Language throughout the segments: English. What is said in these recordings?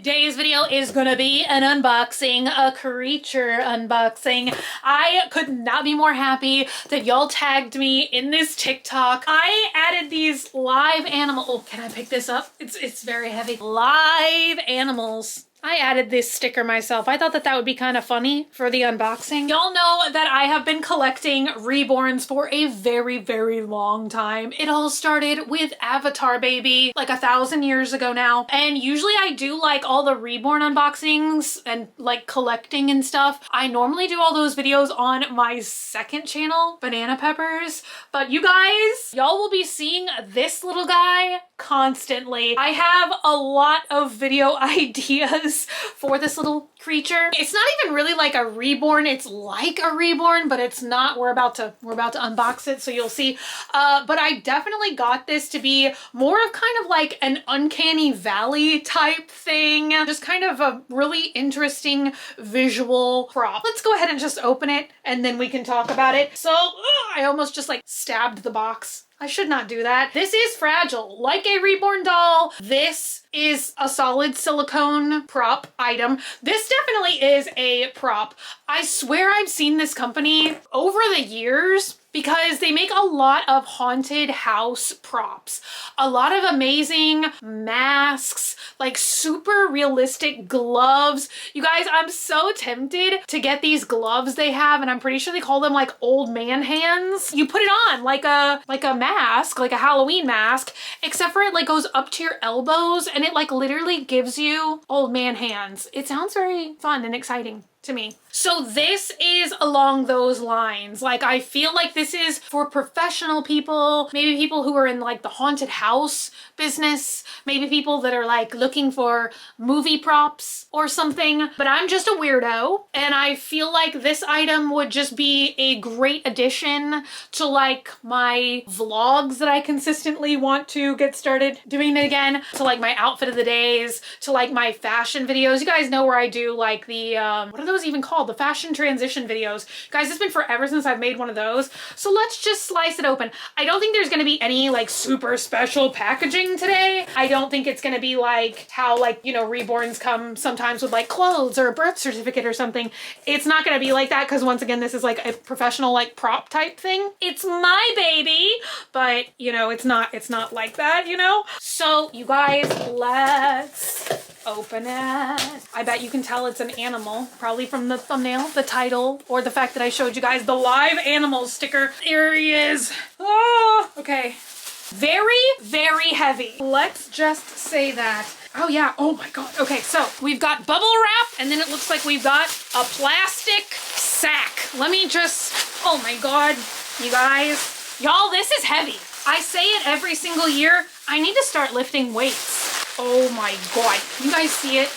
Today's video is gonna be an unboxing, a creature unboxing. I could not be more happy that y'all tagged me in this TikTok. I added these live animal, oh, can I pick this up? It's very heavy. Live animals. I added this sticker myself. I thought that that would be kind of funny for the unboxing. Y'all know that I have been collecting reborns for a very, very long time. It all started with Avatar Baby like 1,000 years ago now. And usually I do like all the reborn unboxings and like collecting and stuff. I normally do all those videos on my second channel, Banana Peppers. But you guys, y'all will be seeing this little guy constantly. I have a lot of video ideas for this little creature. It's not even really like a reborn. It's like a reborn, but it's not. We're about to unbox it, so you'll see. But I definitely got this to be more of kind of like an uncanny valley type thing. Just kind of a really interesting visual prop. Let's go ahead and just open it and then we can talk about it. So I almost just like stabbed the box. I should not do that. This is fragile, like a reborn doll. This is a solid silicone prop item. This definitely is a prop. I swear I've seen this company over the years because they make a lot of haunted house props. A lot of amazing masks, like super realistic gloves. You guys, I'm so tempted to get these gloves they have, and I'm pretty sure they call them like old man hands. You put it on like a mask, like a Halloween mask, except for it like goes up to your elbows and it like literally gives you old man hands. It sounds very fun and exciting to me. So this is along those lines. Like, I feel like this is for professional people, maybe people who are in like the haunted house business, maybe people that are like looking for movie props or something. But I'm just a weirdo and I feel like this item would just be a great addition to like my vlogs that I consistently want to get started doing it again, to like my outfit of the days, to like my fashion videos. You guys know where I do like the, what are those even called? The fashion transition videos. Guys, it's been forever since I've made one of those. So let's just slice it open. I don't think there's gonna be any like super special packaging today. I don't think it's gonna be like how like, you know, reborns come sometimes with like clothes or a birth certificate or something. It's not gonna be like that because once again, this is like a professional like prop type thing. It's my baby, but you know, it's not like that, you know? So you guys, let's open it. I bet you can tell it's an animal, probably from the thumbnail, the title, or the fact that I showed you guys the live animal sticker. There he is. Oh, okay. Very, very heavy. Let's just say that. Oh yeah, oh my God. Okay, so we've got bubble wrap and then it looks like we've got a plastic sack. Let me just, oh my God, you guys. Y'all, this is heavy. I say it every single year. I need to start lifting weights. Oh my God. You guys see it?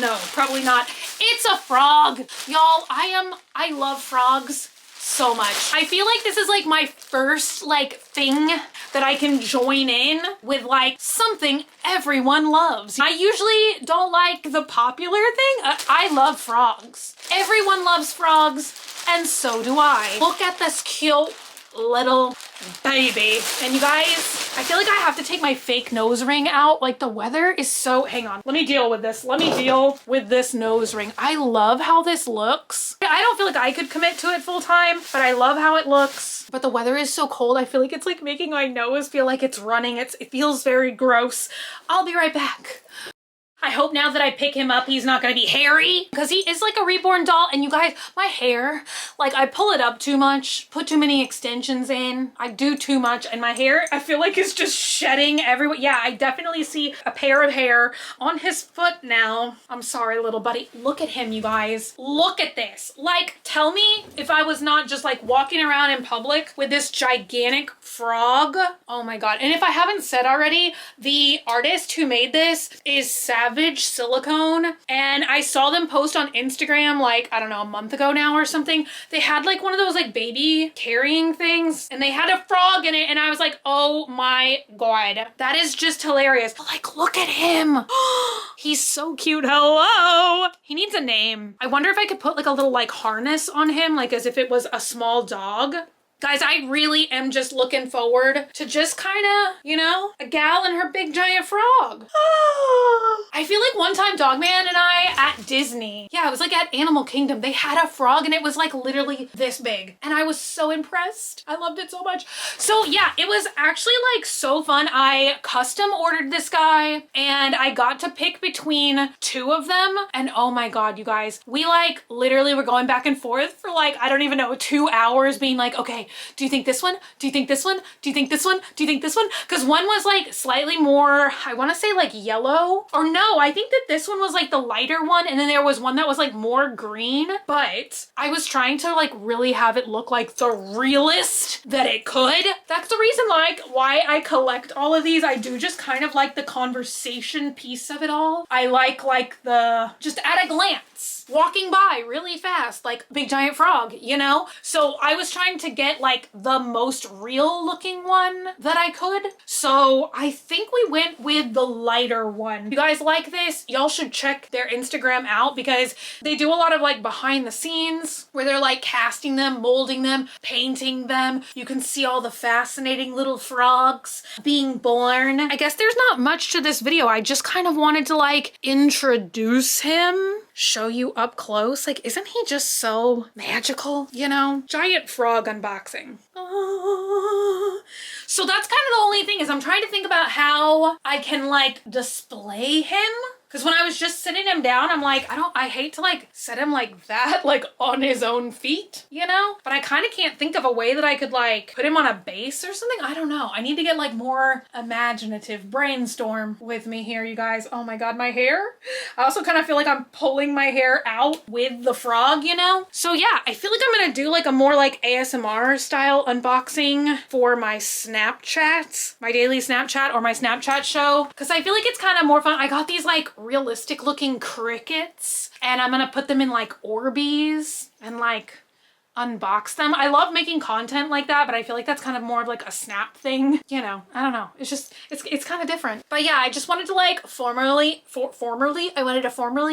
No, probably not. It's a frog. Y'all, I love frogs so much. I feel like this is like my first like thing that I can join in with like something everyone loves. I usually don't like the popular thing. I love frogs. Everyone loves frogs and so do I. Look at this cute little baby. And you guys, I feel like I have to take my fake nose ring out. Like the weather is so, hang on. Let me deal with this. Let me deal with this nose ring. I love how this looks. I don't feel like I could commit to it full time, but I love how it looks. But the weather is so cold. I feel like it's like making my nose feel like it's running. It feels very gross. I'll be right back. I hope now that I pick him up, he's not gonna be hairy because he is like a reborn doll. And you guys, my hair, like I pull it up too much, put too many extensions in. I do too much and my hair, I feel like is just shedding everywhere. Yeah, I definitely see a pair of hair on his foot now. I'm sorry, little buddy. Look at him, you guys. Look at this. Like, tell me if I was not just like walking around in public with this gigantic frog. Oh my God. And if I haven't said already, the artist who made this is Savage Silicone, and I saw them post on Instagram like, I don't know, a month ago now or something. They had like one of those like baby carrying things and they had a frog in it and I was like, oh my God, that is just hilarious. But like, look at him. He's so cute. Hello. He needs a name. I wonder if I could put like a little like harness on him, like as if it was a small dog. Guys, I really am just looking forward to just kind of, you know, a gal and her big giant frog. I feel like like one time Dogman and I at Disney, yeah, it was like at Animal Kingdom, they had a frog and it was like literally this big. And I was so impressed. I loved it so much. So yeah, it was actually like so fun. I custom ordered this guy and I got to pick between two of them. And oh my God, you guys, we like literally were going back and forth for like, I don't even know, 2 hours being like, okay, do you think this one? Do you think this one? Do you think this one? Do you think this one? Because one was like slightly more, I want to say like yellow, or no, I think that this one was like the lighter one. And then there was one that was like more green, but I was trying to like really have it look like the realest that it could. That's the reason like why I collect all of these. I do just kind of like the conversation piece of it all. I like the, just at a glance, walking by really fast, like big giant frog, you know? So I was trying to get like the most real looking one that I could. So I think we went with the lighter one. You guys like this? Y'all should check their Instagram out because they do a lot of like behind the scenes where they're like casting them, molding them, painting them. You can see all the fascinating little frogs being born. I guess there's not much to this video. I just kind of wanted to like introduce him, show you up close. Like, isn't he just so magical, you know? Giant frog unboxing. So that's kind of the only thing is I'm trying to think about how I can like display him. Because when I was just sitting him down, I'm like, I hate to like set him like that, like on his own feet, you know? But I kind of can't think of a way that I could like put him on a base or something. I don't know. I need to get like more imaginative brainstorm with me here, you guys. Oh my God, my hair. I also kind of feel like I'm pulling my hair out with the frog, you know? So yeah, I feel like I'm gonna do like a more like ASMR style unboxing for my Snapchat, my daily Snapchat or my Snapchat show. Because I feel like it's kind of more fun. I got these like realistic looking crickets and I'm gonna put them in like Orbeez and like unbox them. I love making content like that, but I feel like that's kind of more of like a snap thing, you know? I don't know. It's just, it's kind of different. But yeah, I just wanted to like formally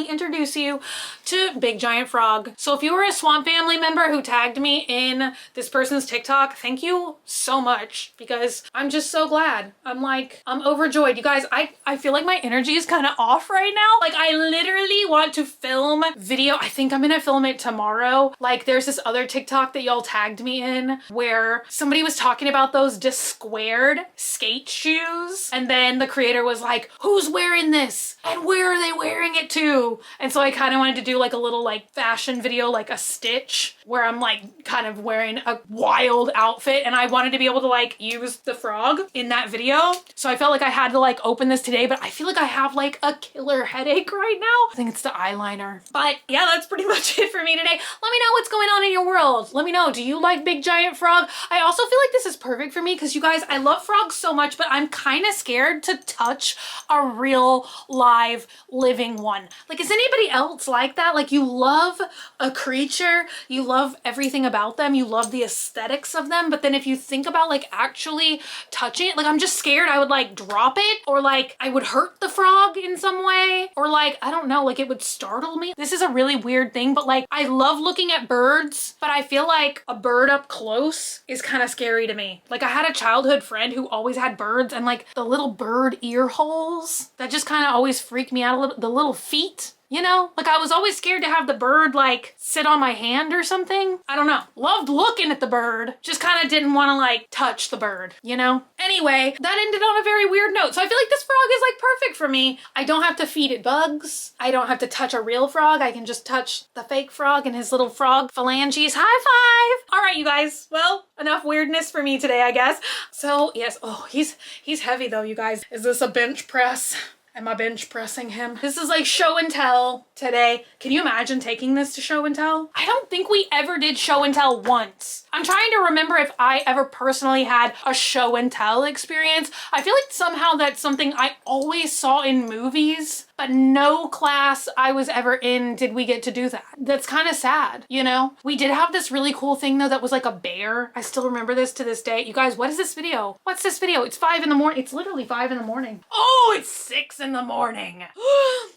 introduce you to Big Giant Frog. So if you were a Swamp Family member who tagged me in this person's TikTok, thank you so much because I'm just so glad. I'm overjoyed. You guys, I feel like my energy is kind of off right now. Like I literally want to film video. I think I'm gonna film it tomorrow. Like there's this other TikTok that y'all tagged me in where somebody was talking about those disquared skate shoes and then the creator was like, who's wearing this and where are they wearing it to? And so I kind of wanted to do like a little like fashion video, like a Stitch where I'm like kind of wearing a wild outfit and I wanted to be able to like use the frog in that video. So I felt like I had to like open this today, but I feel like I have like a killer headache right now. I think it's the eyeliner. But yeah, that's pretty much it for me today. Let me know what's going on in your world. Let me know, do you like Big Giant Frog? I also feel like this is perfect for me because you guys, I love frogs so much, but I'm kind of scared to touch a real live living one. Like, is anybody else like that? Like you love a creature, you love everything about them, you love the aesthetics of them, but then if you think about like actually touching it, like I'm just scared I would like drop it or like I would hurt the frog in some way or like, I don't know, like it would startle me. This is a really weird thing, but like I love looking at birds, but I feel like a bird up close is kind of scary to me. Like I had a childhood friend who always had birds and like the little bird ear holes that just kind of always freak me out a little, the little feet. You know, like I was always scared to have the bird like sit on my hand or something. I don't know. Loved looking at the bird. Just kind of didn't want to like touch the bird, you know? Anyway, that ended on a very weird note. So I feel like this frog is like perfect for me. I don't have to feed it bugs. I don't have to touch a real frog. I can just touch the fake frog and his little frog phalanges. High five. All right, you guys. Well, enough weirdness for me today, I guess. So yes, oh, he's heavy though, you guys. Is this a bench press? Am I bench pressing him? This is like show and tell today. Can you imagine taking this to show and tell? I don't think we ever did show and tell once. I'm trying to remember if I ever personally had a show and tell experience. I feel like somehow that's something I always saw in movies, but no class I was ever in did we get to do that. That's kind of sad, you know? We did have this really cool thing though that was like a bear. I still remember this to this day. You guys, what is this video? What's this video? It's 5 in the morning. It's literally 5 in the morning. Oh, it's 6 in the morning.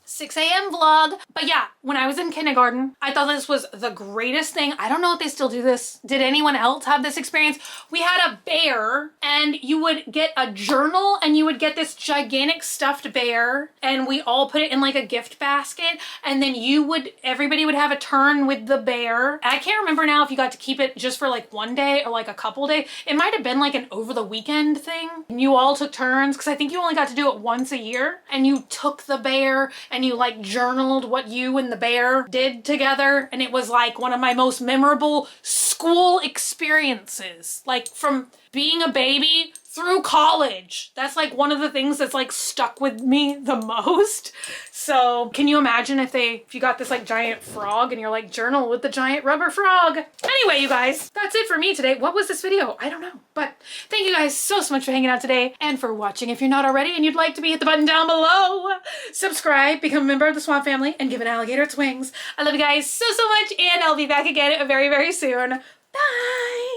6 a.m. vlog. But yeah, when I was in kindergarten, I thought this was the greatest thing. I don't know if they still do this. Did anyone else have this experience? We had a bear and you would get a journal and you would get this gigantic stuffed bear and we all put it in like a gift basket and then everybody would have a turn with the bear. I can't remember now if you got to keep it just for like one day or like a couple days. It might have been like an over the weekend thing. And you all took turns because I think you only got to do it once a year and you took the bear and you like journaled what you and the bear did together. And it was like one of my most memorable school experiences, like from being a baby through college. That's like one of the things that's like stuck with me the most. So can you imagine if you got this like giant frog and you're like journal with the giant rubber frog? Anyway, you guys, that's it for me today. What was this video? I don't know, but thank you guys so much for hanging out today and for watching. If you're not already and you'd like to be, hit the button down below, subscribe, become a member of the Swamp family, and give an alligator its wings. I love you guys so much, and I'll be back again very, very soon. Bye.